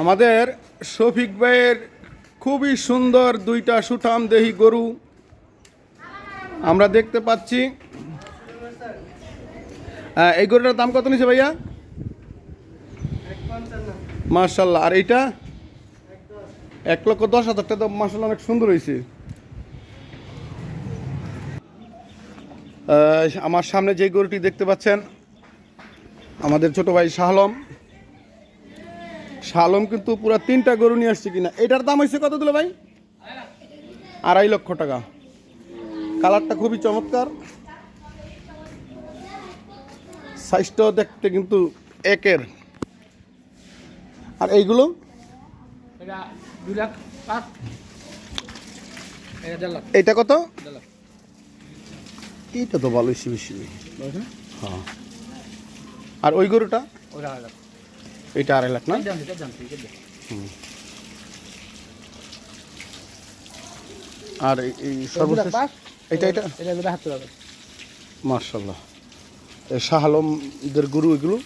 আমাদের শফিক ভাইয়ের খুবই সুন্দর দুইটা সুঠাম দেহি গরু আমরা দেখতে পাচ্ছি। এই গরুটার দাম কত নিছে ভাইয়া? মাশাল্লাহ। আর এইটা 1,10,000 টাকা। তো মাশাল্লাহ অনেক সুন্দর হয়েছে। আমার সামনে যে গরুটি দেখতে পাচ্ছেন আমাদের ছোট ভাই শাহ আলম কিন্তু পুরো 3টা গরু নিয়ে আসছে কিনা। এটার দাম হয়েছে কত দিল ভাই? 2.5 লক্ষ টাকা। কালারটা খুবই চমৎকার, সাইজটাও দেখতে কিন্তু একের। আর এইগুলো এইটা কত? এইটা তো ভালো বেশি। হ্যাঁ। আর ওই গরুটা এইটা 2.5 লাখ না? আর এই সর্বশেষ এটা মাশাআল্লাহ। শাহ আলমদের গরু এগুলো।